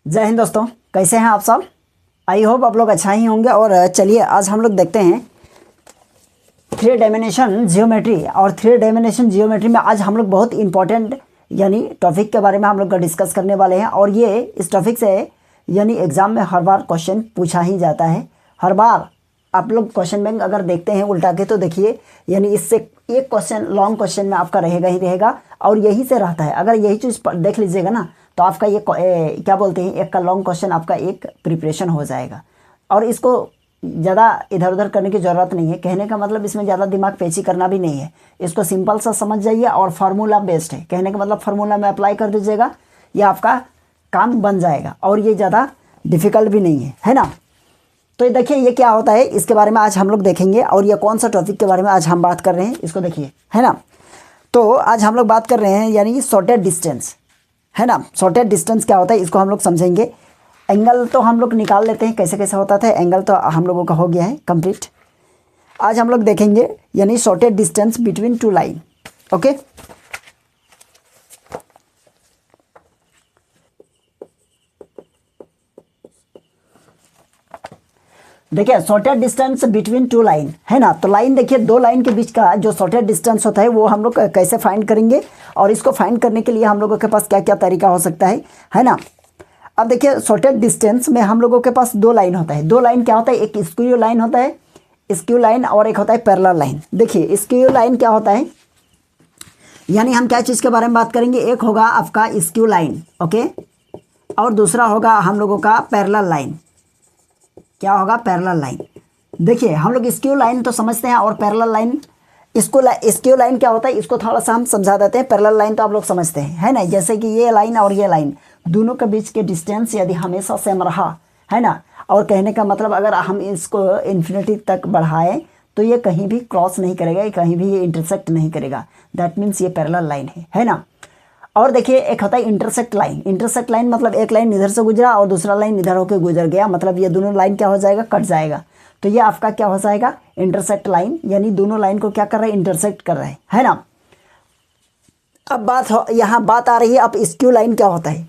जय हिंद दोस्तों, कैसे हैं आप सब। आई होप आप लोग अच्छा ही होंगे। और चलिए आज हम लोग देखते हैं थ्री डायमेंशन जियोमेट्री। और थ्री डायमेंशन जियोमेट्री में आज हम लोग बहुत इंपॉर्टेंट यानी टॉपिक के बारे में हम लोग डिस्कस करने वाले हैं। और ये इस टॉपिक से यानी एग्ज़ाम में हर बार क्वेश्चन पूछा ही जाता है। हर बार आप लोग क्वेश्चन बैंक अगर देखते हैं उल्टा के तो देखिए यानी इससे एक क्वेश्चन लॉन्ग क्वेश्चन में आपका रहेगा ही रहेगा और यही से रहता है। अगर यही चीज़ देख लीजिएगा ना तो आपका ये क्या बोलते हैं एक का लॉन्ग क्वेश्चन आपका एक प्रिपरेशन हो जाएगा। और इसको ज़्यादा इधर उधर करने की ज़रूरत नहीं है। कहने का मतलब इसमें ज़्यादा दिमाग पेची करना भी नहीं है। इसको सिंपल सा समझ जाइए और फार्मूला बेस्ड है। कहने का मतलब फार्मूला में अप्लाई कर दीजिएगा, ये आपका काम बन जाएगा और ये ज़्यादा डिफ़िकल्ट भी नहीं है ना। तो ये देखिए ये क्या होता है, इसके बारे में आज हम लोग देखेंगे। और ये कौन सा टॉपिक के बारे में आज हम बात कर रहे हैं इसको देखिए, है ना। तो आज हम लोग बात कर रहे हैं यानी शॉर्टेड डिस्टेंस, है ना। शॉर्टेड डिस्टेंस क्या होता है इसको हम लोग समझेंगे। एंगल तो हम लोग निकाल लेते हैं कैसे कैसे होता था, एंगल तो हम लोगों का हो गया है कंप्लीट। आज हम लोग देखेंगे यानी shortest distance between two line. Okay, देखिए shortest distance between two line, है ना। तो लाइन देखिए दो लाइन के बीच का जो शॉर्टेड डिस्टेंस होता है वो हम लोग कैसे फाइंड करेंगे। और इसको फाइंड करने के लिए हम लोगों के पास क्या क्या तरीका हो सकता है ना। अब देखिए शॉर्टेड डिस्टेंस में हम लोगों के पास दो लाइन होता है। दो लाइन क्या होता है, एक स्क्यू लाइन होता है, स्क्यू लाइन, और एक होता है पैरेलल लाइन। देखिए स्क्यू लाइन क्या होता है, यानी हम क्या चीज़ के बारे में बात करेंगे, एक होगा आपका स्क्यू लाइन, ओके, और दूसरा होगा हम लोगों का पैरेलल लाइन। क्या होगा, पैरेलल लाइन। देखिए हम लोग स्क्यू लाइन तो समझते हैं और पैरेलल लाइन, इसको स्क्यू लाइन क्या होता है इसको थोड़ा सा हम समझा देते हैं। पैरेलल लाइन तो आप लोग समझते हैं, है ना। जैसे कि ये लाइन और ये लाइन दोनों के बीच के डिस्टेंस यदि हमेशा सेम रहा, है ना, और कहने का मतलब अगर हम इसको इन्फिनिटी तक बढ़ाएं तो ये कहीं भी क्रॉस नहीं करेगा, कहीं भी ये इंटरसेक्ट नहीं करेगा, दैट मीन्स ये पैरेलल लाइन है ना। और देखिए एक होता है इंटरसेक्ट लाइन। इंटरसेक्ट लाइन मतलब एक लाइन इधर से गुजरा और दूसरा लाइन इधर होकर गुजर गया, मतलब ये दोनों लाइन क्या हो जाएगा, कट जाएगा। तो ये आपका क्या हो जाएगा, इंटरसेक्ट लाइन, यानी दोनों लाइन को क्या कर रहा है, इंटरसेक्ट कर रहा है ना। अब यहाँ बात आ रही है, अब स्क्यू लाइन क्या होता है।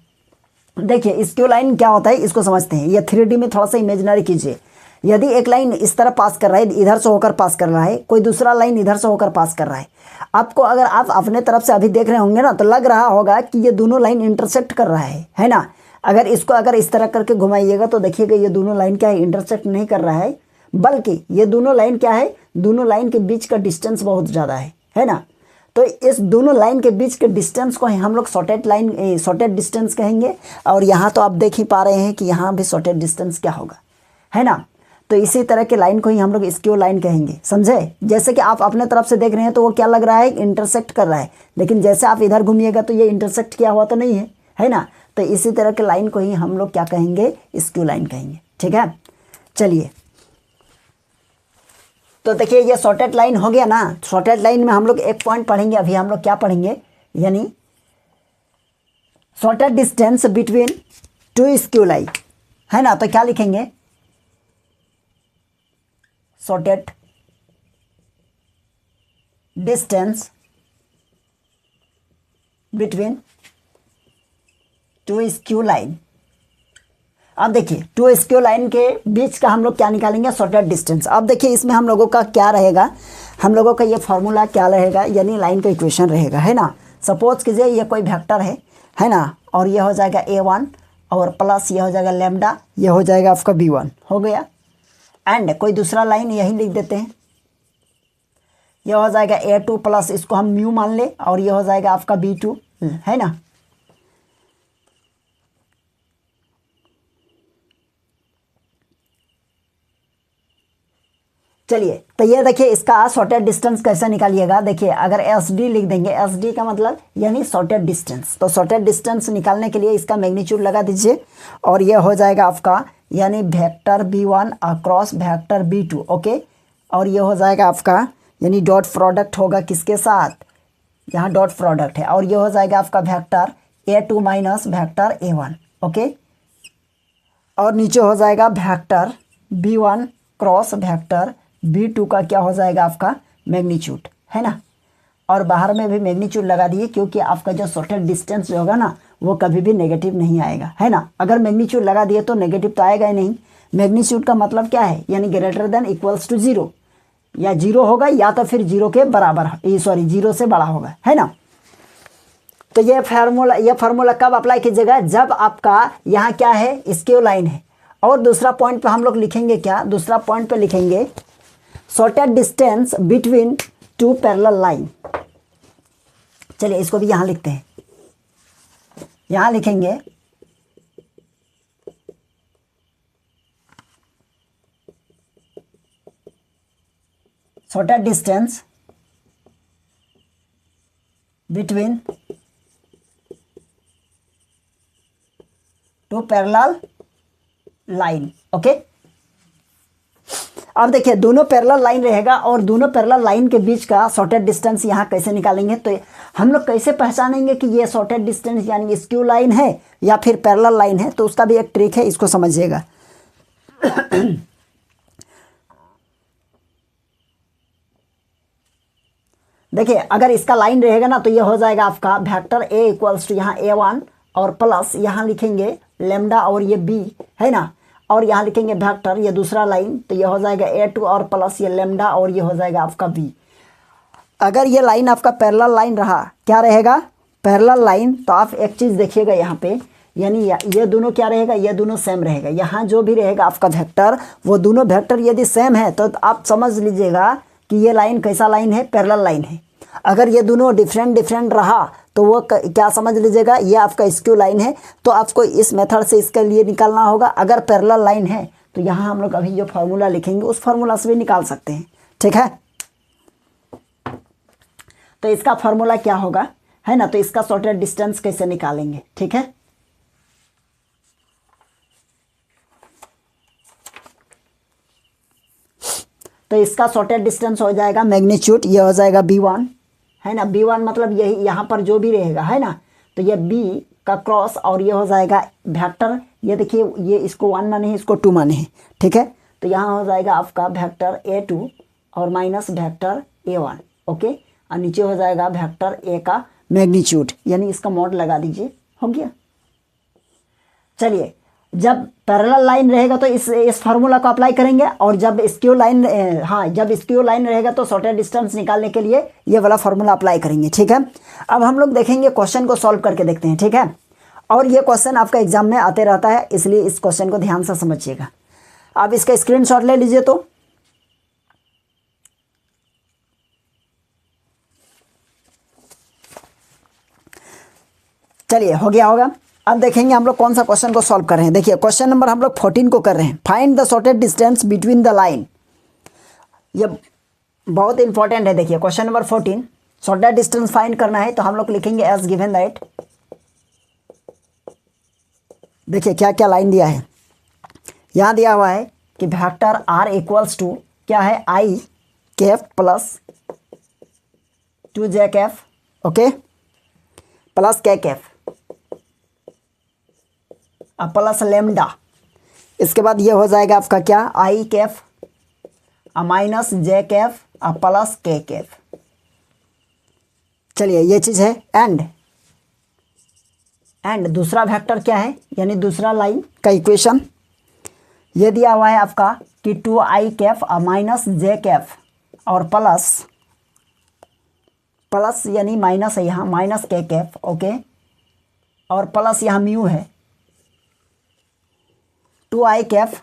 देखिए स्क्यू लाइन क्या होता है इसको समझते हैं। ये 3D में थोड़ा सा इमेजिनरी कीजिए। यदि एक लाइन इस तरह पास कर रहा है, इधर से होकर पास कर रहा है, कोई दूसरा लाइन इधर से होकर पास कर रहा है, आपको अगर आप अपने तरफ से अभी देख रहे होंगे ना तो लग रहा होगा कि ये दोनों लाइन इंटरसेक्ट कर रहा है ना। अगर इसको अगर इस तरह करके घुमाइएगा तो देखिएगा ये दोनों लाइन क्या है, इंटरसेक्ट नहीं कर रहा है, बल्कि ये दोनों लाइन क्या है, दोनों लाइन के बीच का डिस्टेंस बहुत ज़्यादा है ना। तो इस दोनों लाइन के बीच के डिस्टेंस को हम लोग शॉर्टेड लाइन, शॉर्टेड डिस्टेंस कहेंगे। और यहाँ तो आप देख ही पा रहे हैं कि यहाँ भी शॉर्टेड डिस्टेंस क्या होगा, है ना। तो इसी तरह के लाइन को ही हम लोग स्क्यू लाइन कहेंगे, समझे। जैसे कि आप अपने तरफ से देख रहे हैं तो वो क्या लग रहा है, इंटरसेक्ट कर रहा है, लेकिन जैसे आप इधर घूमिएगा तो ये इंटरसेक्ट किया हुआ तो नहीं है ना। तो इसी तरह के लाइन को ही हम लोग क्या कहेंगे, स्क्यू लाइन कहेंगे, ठीक है। चलिए तो देखिए ये शॉर्टेड लाइन हो गया ना। शॉर्टेड लाइन में हम लोग एक पॉइंट पढ़ेंगे, अभी हम लोग क्या पढ़ेंगे, यानी shortest distance between to skew line, है ना। तो क्या लिखेंगे, shorted distance between to skew line. अब देखिए टू स्क्यू लाइन के बीच का हम लोग क्या निकालेंगे, शॉर्टेड डिस्टेंस। अब देखिए इसमें हम लोगों का क्या रहेगा, हम लोगों का ये फॉर्मूला क्या रहेगा, यानी लाइन का इक्वेशन रहेगा, है ना। सपोज कीजिए ये कोई वेक्टर है ना, और ये हो जाएगा a1 और प्लस ये हो जाएगा लैम्डा, ये हो जाएगा आपका b1, हो गया। एंड कोई दूसरा लाइन यही लिख देते हैं, ये हो जाएगा a2 प्लस इसको हम म्यू मान ले, और ये हो जाएगा आपका b2, है ना। चलिए तो ये देखिए इसका शॉर्टेड डिस्टेंस कैसे निकालिएगा। देखिए अगर एस डी लिख देंगे, एस डी का मतलब यानी शॉर्टेड डिस्टेंस, तो शॉर्टेड डिस्टेंस निकालने के लिए इसका मैग्नीट्यूड लगा दीजिए और ये हो जाएगा आपका यानी vector b1 across vector b2, okay. और ये हो जाएगा आपका यानी डॉट प्रोडक्ट होगा किसके साथ, यहाँ डॉट प्रोडक्ट है, और ये हो जाएगा आपका vector a2 minus vector a1, okay. और नीचे हो जाएगा vector b1 cross vector b2 का क्या हो जाएगा आपका मैग्नीट्यूड, है ना। और बाहर में भी मैग्नीट्यूड लगा दिए क्योंकि आपका जो शॉर्टेड डिस्टेंस जो होगा ना वो कभी भी नेगेटिव नहीं आएगा, है ना। अगर मैग्नीट्यूड लगा दिए तो नेगेटिव तो आएगा ही नहीं। मैग्नीट्यूड का मतलब क्या है, यानी greater than equals to zero, या जीरो होगा या तो फिर जीरो के बराबर, सॉरी जीरो से बड़ा होगा, है ना। तो ये फार्मूला कब अप्लाई कीजिएगा, जब आपका यहाँ क्या है, स्क्यू लाइन है। और दूसरा पॉइंट पे हम लोग लिखेंगे क्या, दूसरा पॉइंट पे लिखेंगे shortest distance between to parallel line. चलिए इसको भी यहाँ लिखते हैं, यहाँ लिखेंगे shortest distance between to parallel line. Okay, अब देखिए दोनों पैरेलल लाइन रहेगा और दोनों पैरेलल लाइन के बीच का शॉर्टेस्ट डिस्टेंस यहाँ कैसे निकालेंगे, तो हम लोग कैसे पहचानेंगे कि ये शॉर्टेस्ट डिस्टेंस यानी स्क्यू लाइन है या फिर पैरेलल लाइन है, तो उसका भी एक ट्रिक है, इसको समझिएगा। देखिए अगर इसका लाइन रहेगा ना तो ये हो जाएगा आपका वेक्टर ए इक्वल्स टू यहाँ A1 और प्लस यहाँ लिखेंगे लेमडा और ये B, है ना, और यहाँ लिखेंगे वेक्टर ये दूसरा लाइन, तो ये हो जाएगा A2 और प्लस ये लेमडा और ये हो जाएगा आपका B। अगर ये लाइन आपका पैरेलल लाइन रहा, क्या रहेगा, पैरेलल लाइन, तो आप एक चीज़ देखिएगा यहाँ पे, यानी ये दोनों क्या रहेगा, ये दोनों सेम रहेगा। यहाँ जो भी रहेगा आपका वेक्टर, वो दोनों वेक्टर यदि सेम है तो आप समझ लीजिएगा कि ये लाइन कैसा लाइन है, पैरेलल लाइन है। अगर ये दोनों डिफरेंट रहा तो वो क्या समझ लीजिएगा, ये आपका स्क्यू लाइन है। तो आपको इस मेथड से इसके लिए निकालना होगा। अगर पैरेलल लाइन है तो यहाँ हम लोग अभी जो फार्मूला लिखेंगे उस फार्मूला से भी निकाल सकते हैं, ठीक है। तो इसका फार्मूला क्या होगा, है ना, तो इसका शॉर्टेस्ट डिस्टेंस कैसे निकालेंगे, ठीक है। तो इसका शॉर्टेस्ट डिस्टेंस हो जाएगा मैग्नीट्यूड, ये हो जाएगा B1, है ना। B1 मतलब यही यहाँ पर जो भी रहेगा, है ना, तो ये B का क्रॉस और ये हो जाएगा वेक्टर, ये देखिए ये इसको 1 माने हैं, इसको 2 माने हैं, ठीक है। तो यहाँ हो जाएगा आपका वेक्टर A2 और माइनस वेक्टर A1, ओके, और नीचे हो जाएगा वेक्टर A का मैग्नीट्यूड, यानी इसका मॉड लगा दीजिए, हो गया। चलिए जब पैरेलल लाइन रहेगा तो इस फार्मूला को अप्लाई करेंगे, और जब स्क्यू लाइन जब स्क्यू लाइन रहेगा तो शॉर्टेस्ट डिस्टेंस निकालने के लिए ये वाला फार्मूला अप्लाई करेंगे, ठीक है। अब हम लोग देखेंगे क्वेश्चन को सॉल्व करके देखते हैं, ठीक है। और ये क्वेश्चन आपका एग्जाम में आते रहता है, इसलिए इस क्वेश्चन को ध्यान से समझिएगा। आप इसका स्क्रीनशॉट ले लीजिए। तो चलिए हो गया होगा। अब देखेंगे हम लोग कौन सा क्वेश्चन को सॉल्व कर रहे हैं। देखिए क्वेश्चन नंबर हम लोग 14 को कर रहे हैं। Find the shortest distance between the line. ये बहुत इंपॉर्टेंट है। देखिए question number 14, shortest distance find करना है, तो हम लोग लिखेंगे एज गिवन दैट। देखिए क्या क्या लाइन दिया है, यहाँ दिया हुआ है कि वेक्टर R इक्वल्स टू क्या है, I Kaif plus 2J Kaif, okay, plus K Kaif plus lambda. इसके बाद ये हो जाएगा आपका क्या, I Kaif minus J cap plus K Kaif. चलिए ये चीज़ है। एंड दूसरा वेक्टर क्या है, यानी दूसरा लाइन का इक्वेशन ये दिया हुआ है आपका कि 2I Kaif minus J Kaif और प्लस यानी माइनस है यहाँ, माइनस K कैफ, ओके, और प्लस यहाँ म्यू है 2I कैफ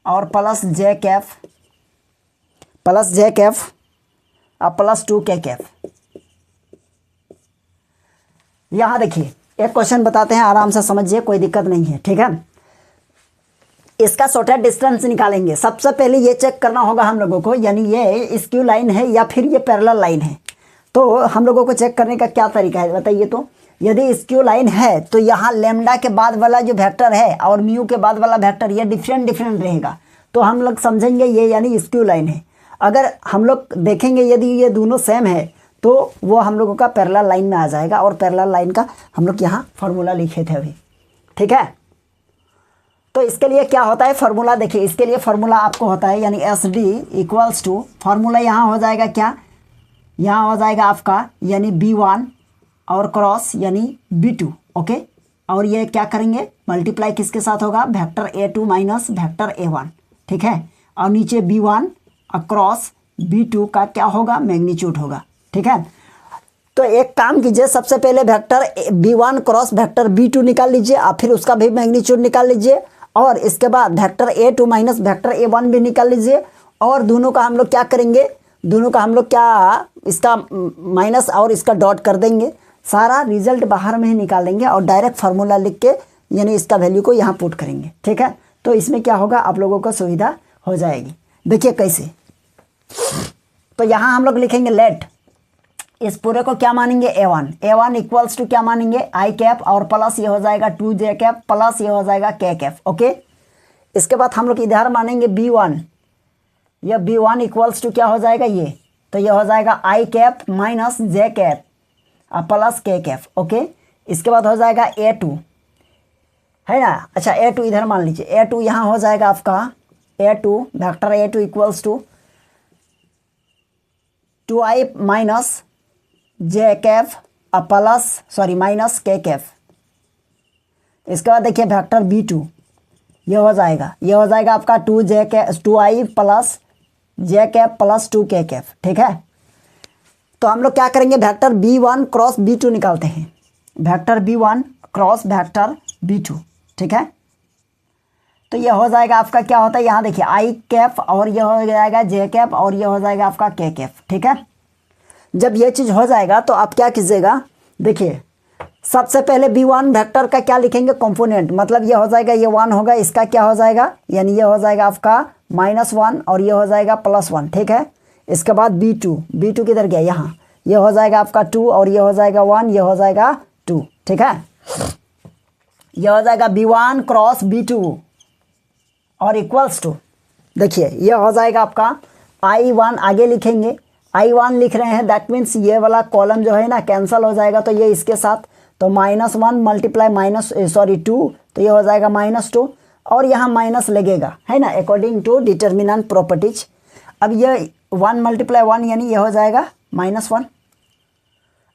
और plus J cap plus plus 2K Kaif. यहाँ देखिए एक क्वेश्चन बताते हैं, आराम से समझिए, कोई दिक्कत नहीं है, ठीक है। इसका शॉर्टेस्ट डिस्टेंस निकालेंगे। सबसे पहले ये चेक करना होगा हम लोगों को, यानी ये स्क्यू लाइन है या फिर ये पैरेलल लाइन है। तो हम लोगों को चेक करने का क्या तरीका है बताइए। तो यदि स्क्यू लाइन है तो यहाँ लेमडा के बाद वाला जो वेक्टर है और म्यू के बाद वाला वेक्टर ये डिफरेंट रहेगा, तो हम लोग समझेंगे ये यानी स्क्यू लाइन है। अगर हम लोग देखेंगे यदि ये दोनों सेम है तो वो हम लोगों का पैरेलल लाइन में आ जाएगा, और पैरेलल लाइन का हम लोग यहाँ फार्मूला लिखे थे अभी, ठीक है। तो इसके लिए क्या होता है फार्मूला, देखिए इसके लिए फार्मूला आपको होता है यानी S D equals to, formula यहाँ हो जाएगा क्या, यहाँ हो जाएगा आपका यानी B1 और क्रॉस यानी B2, ओके। और ये क्या करेंगे, मल्टीप्लाई किसके साथ होगा, vector A2 minus vector A1, ठीक है। और नीचे B1 क्रॉस B2 का क्या होगा, मैग्नीट्यूड होगा, ठीक है। तो एक काम कीजिए, सबसे पहले vector B1 cross vector B2 निकाल लीजिए, आप फिर उसका भी मैग्नीट्यूड निकाल लीजिए, और इसके बाद vector A2 minus vector A1 भी निकाल लीजिए। और दोनों का हम लोग क्या करेंगे, दोनों का हम लोग क्या, इसका माइनस और इसका डॉट कर देंगे, सारा रिजल्ट बाहर में ही निकालेंगे और डायरेक्ट फार्मूला लिख के यानी इसका वैल्यू को यहाँ पुट करेंगे, ठीक है। तो इसमें क्या होगा, आप लोगों को सुविधा हो जाएगी। देखिए कैसे, तो यहाँ हम लोग लिखेंगे लेट, इस पूरे को क्या मानेंगे, A1 इक्वल्स टू क्या मानेंगे, आई कैप, और प्लस ये हो जाएगा 2j कैप, प्लस ये हो जाएगा k कैप, ओके। इसके बाद हम लोग इधर मानेंगे B1, यह B1 इक्वल्स टू क्या हो जाएगा, ये तो ये हो जाएगा I cap minus j cap plus k cap, okay. इसके बाद हो जाएगा A2, है ना। अच्छा A2 इधर मान लीजिए, A2 यहाँ हो जाएगा आपका A2 vector A2 equals to 2i minus j cap plus minus k cap. इसके बाद देखिए वेक्टर B2 ये हो जाएगा आपका 2i plus j cap plus 2k Kaif, ठीक है। तो हम लोग क्या करेंगे, वेक्टर B1 क्रॉस B2 निकालते हैं, vector B1 cross vector B2, ठीक है। तो ये हो जाएगा आपका क्या होता है, यहाँ देखिए आई कैप, और ये हो जाएगा j कैप, और ये हो जाएगा आपका k कैप, ठीक है। जब ये चीज़ हो जाएगा तो आप क्या कीजिएगा, देखिए सबसे पहले B1 वेक्टर का क्या लिखेंगे, कंपोनेंट, मतलब ये हो जाएगा, ये 1 होगा, इसका क्या हो जाएगा, यानी ये हो जाएगा आपका -1 और ये हो जाएगा +1, ठीक है। इसके बाद B2 किधर गया, यहाँ, ये हो जाएगा आपका 2 और ये हो जाएगा 1, ये हो जाएगा 2, ठीक है। ये हो जाएगा B1 क्रॉस B2 और इक्वल्स टू, देखिए ये हो जाएगा आपका I1, आगे लिखेंगे I1 लिख रहे हैं, दैट मीन्स ये वाला कॉलम जो है ना कैंसिल हो जाएगा, तो ये इसके साथ, तो -1 मल्टीप्लाई 2, तो ये हो जाएगा -2, और यहाँ माइनस लगेगा, है ना, अकॉर्डिंग टू डिटर्मिनेंट प्रॉपर्टीज। अब ये 1 मल्टीप्लाई 1 यानी ये हो जाएगा -1।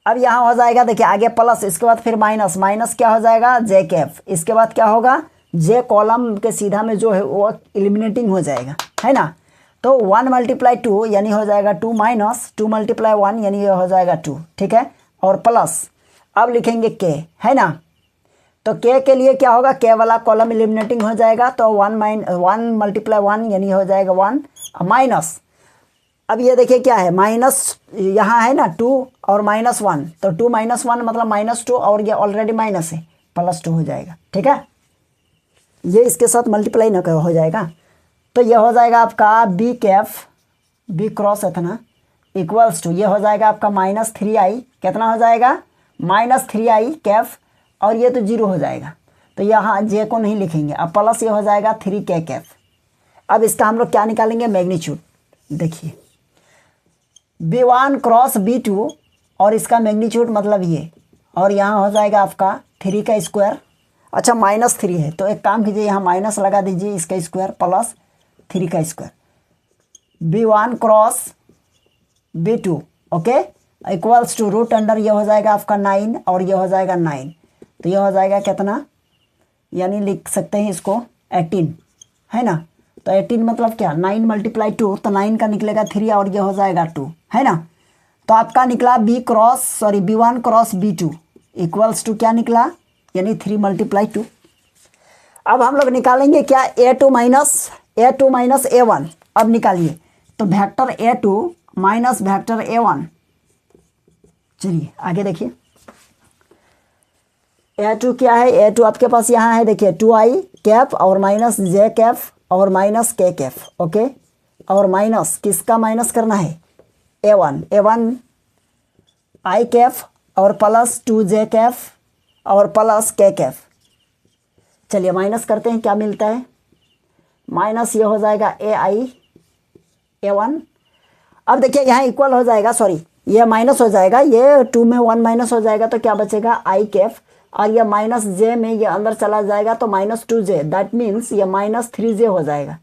अब यहाँ हो जाएगा, देखिए आगे प्लस, इसके बाद फिर माइनस क्या हो जाएगा, j कैफ। इसके बाद क्या होगा, j कॉलम के सीधा में जो है वो एलिमिनेटिंग हो जाएगा, है ना। तो 1 मल्टीप्लाई 2 यानी हो जाएगा 2 माइनस 2 मल्टीप्लाई 1 यानी ये हो जाएगा 2, ठीक है। और प्लस अब लिखेंगे k, है ना। तो k के लिए क्या होगा, k वाला कॉलम एलिमिनेटिंग हो जाएगा, तो 1 मल्टीप्लाई 1 यानी हो जाएगा 1 माइनस। अब ये देखिए क्या है, माइनस यहाँ है ना 2 और -1, तो 2 - 1 मतलब -2, और ये ऑलरेडी माइनस है, +2 हो जाएगा, ठीक है। ये इसके साथ मल्टीप्लाई ना हो जाएगा, तो ये हो जाएगा आपका B कैफ, B क्रॉस है ना, इक्वल्स टू, ये हो जाएगा आपका -3i, कितना हो जाएगा, -3i कैफ, और ये तो 0 हो जाएगा, तो यहाँ j को नहीं लिखेंगे, अब प्लस ये हो जाएगा 3k कैफ। अब इसका हम लोग क्या निकालेंगे, मैग्नीट्यूड, देखिए B1 क्रॉस B2 और इसका मैग्नीट्यूड मतलब ये, और यहाँ हो जाएगा आपका 3 का स्क्वायर, अच्छा -3 है, तो एक काम कीजिए यहाँ माइनस लगा दीजिए, इसका स्क्वायर प्लस 3 का square, B1 cross B2, okay, equals to root under, ये हो जाएगा आपका 9 और ये हो जाएगा 9, तो ये हो जाएगा कितना, यानी लिख सकते हैं इसको 18, है ना। तो 18 मतलब क्या, 9 मल्टीप्लाई 2, तो 9 का निकलेगा 3 और ये हो जाएगा 2, है ना। तो आपका निकला B1 cross B2 equals to क्या निकला, यानी 3 मल्टीप्लाई 2। अब हम लोग निकालेंगे क्या, A2 माइनस A1, अब निकालिए, तो vector A2 minus vector A1, चलिए आगे देखिए, A2 क्या है, A2 आपके पास यहाँ है, देखिए 2i कैप और माइनस j कैप और माइनस k कैप, ओके, और माइनस किसका माइनस करना है, A1 i कैप और प्लस 2j कैप और प्लस k कैप। चलिए माइनस करते हैं, क्या मिलता है, माइनस ये हो जाएगा A1। अब देखिए यहाँ इक्वल हो जाएगा, ये माइनस हो जाएगा, ये 2 में 1 माइनस हो जाएगा, तो क्या बचेगा i कैफ, और ये माइनस j में ये अंदर चला जाएगा, तो -2j, दैट मीन्स ये -3j हो जाएगा,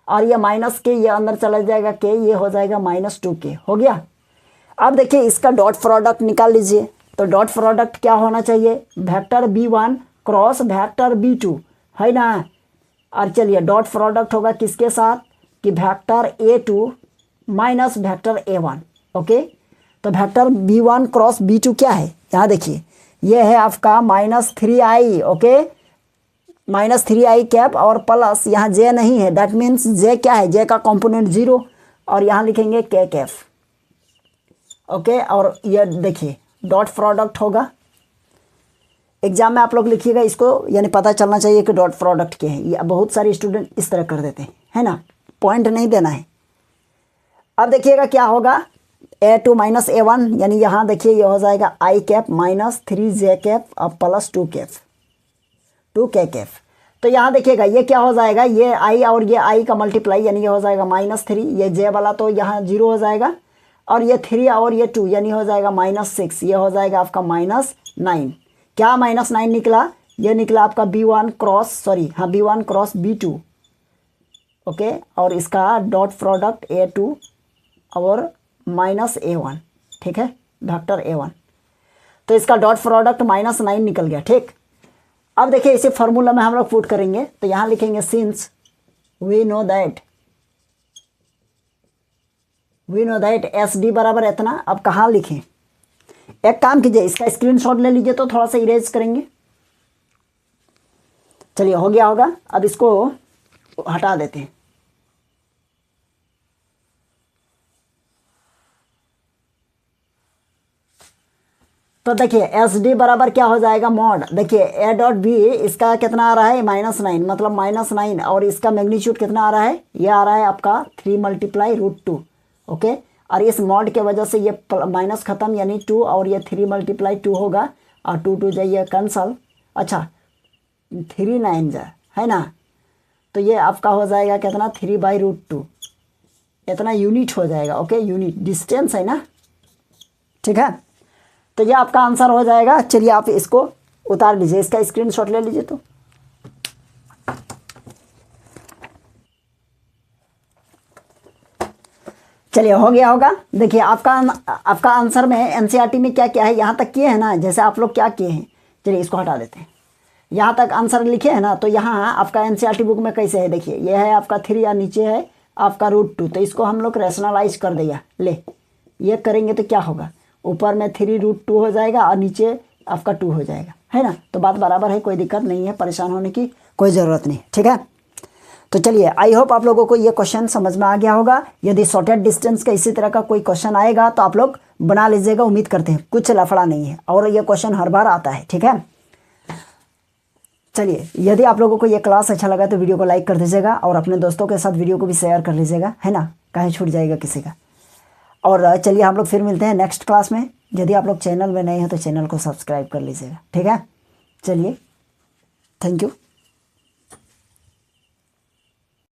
और ये माइनस के ये अंदर चला जाएगा k, ये हो जाएगा -2k, हो गया। अब देखिए इसका डॉट प्रोडक्ट निकाल लीजिए, तो डॉट प्रोडक्ट क्या होना चाहिए, vector b1 cross vector b2, है ना। और चलिए डॉट प्रोडक्ट होगा किसके साथ कि vector a2 minus vector a1। Okay, तो वेक्टर b1 क्रॉस b2 क्या है, यहाँ देखिए ये है आपका -3i। ओके, -3i कैप और प्लस यहाँ j नहीं है, दैट मीन्स j क्या है, j का कंपोनेंट 0 और यहाँ लिखेंगे k कैप। ओके, और ये देखिए डॉट प्रोडक्ट होगा, एग्जाम में आप लोग लिखिएगा इसको, यानी पता चलना चाहिए कि डॉट प्रोडक्ट क्या है। ये बहुत सारे स्टूडेंट इस तरह कर देते हैं, है ना, पॉइंट नहीं देना है। अब देखिएगा क्या होगा, a2 माइनस a1, यानी यहाँ देखिए ये हो जाएगा i cap minus 3j cap और प्लस 2 कैप 2k कैप। तो यहाँ देखिएगा ये क्या हो जाएगा, ये i और ये i का मल्टीप्लाई, यानी ये हो जाएगा -3, ये j वाला तो यहाँ 0 हो जाएगा, और ये 3 और ये 2 यानी हो जाएगा -6, ये हो जाएगा आपका -9। क्या -9 निकला, ये निकला आपका b1 क्रॉस b2। ओके, और इसका डॉट प्रोडक्ट a2 और -a1, ठीक है, वेक्टर a1, तो इसका डॉट प्रोडक्ट -9 निकल गया। ठीक, अब देखिए इसे फॉर्मूला में हम लोग पुट करेंगे, तो यहाँ लिखेंगे since we know that SD बराबर इतना। अब कहाँ लिखें, एक काम कीजिए इसका स्क्रीनशॉट ले लीजिए, तो थोड़ा सा इरेज करेंगे। चलिए हो गया होगा, अब इसको हटा देते हैं। तो देखिए SD बराबर क्या हो जाएगा, मॉड, देखिए a डॉट बी इसका कितना आ रहा है -9, मतलब -9, और इसका मैग्नीट्यूड कितना आ रहा है, ये आ रहा है आपका 3 × √2। ओके, और इस मॉड के वजह से ये माइनस खत्म, यानी 2, और ये 3 × 2 होगा, और 2 2 जाइए कैंसल। अच्छा 3 9 जा, है ना, तो ये आपका हो जाएगा कितना 3/√2, इतना यूनिट हो जाएगा। ओके, यूनिट डिस्टेंस है ना, ठीक है, तो ये आपका आंसर हो जाएगा। चलिए आप इसको उतार लीजिए, इसका स्क्रीनशॉट ले लीजिए। तो चलिए हो गया होगा, देखिए आपका आंसर में एनसीईआरटी में क्या क्या है, यहाँ तक किए हैं ना, जैसे आप लोग क्या किए हैं। चलिए इसको हटा देते हैं, यहाँ तक आंसर लिखे हैं ना, तो यहाँ आपका एनसीईआरटी बुक में कैसे है, देखिए ये है आपका 3 और नीचे है आपका √2, तो इसको हम लोग रैशनलाइज कर दिया। ले ये करेंगे तो क्या होगा, ऊपर में 3√2 हो जाएगा और नीचे आपका 2 हो जाएगा, है ना। तो बात बराबर है, कोई दिक्कत नहीं है, परेशान होने की कोई ज़रूरत नहीं, ठीक है। तो चलिए आई होप आप लोगों को ये क्वेश्चन समझ में आ गया होगा। यदि शॉर्टेड डिस्टेंस का इसी तरह का कोई क्वेश्चन आएगा तो आप लोग बना लीजिएगा, उम्मीद करते हैं कुछ लफड़ा नहीं है, और ये क्वेश्चन हर बार आता है, ठीक है। चलिए यदि आप लोगों को ये क्लास अच्छा लगा तो वीडियो को लाइक कर दीजिएगा, और अपने दोस्तों के साथ वीडियो को भी शेयर कर लीजिएगा, है ना, कहीं छूट जाएगा किसी का। और चलिए हम लोग फिर मिलते हैं नेक्स्ट क्लास में। यदि आप लोग चैनल में नए हैं तो चैनल को सब्सक्राइब कर लीजिएगा, ठीक है। चलिए, थैंक यू।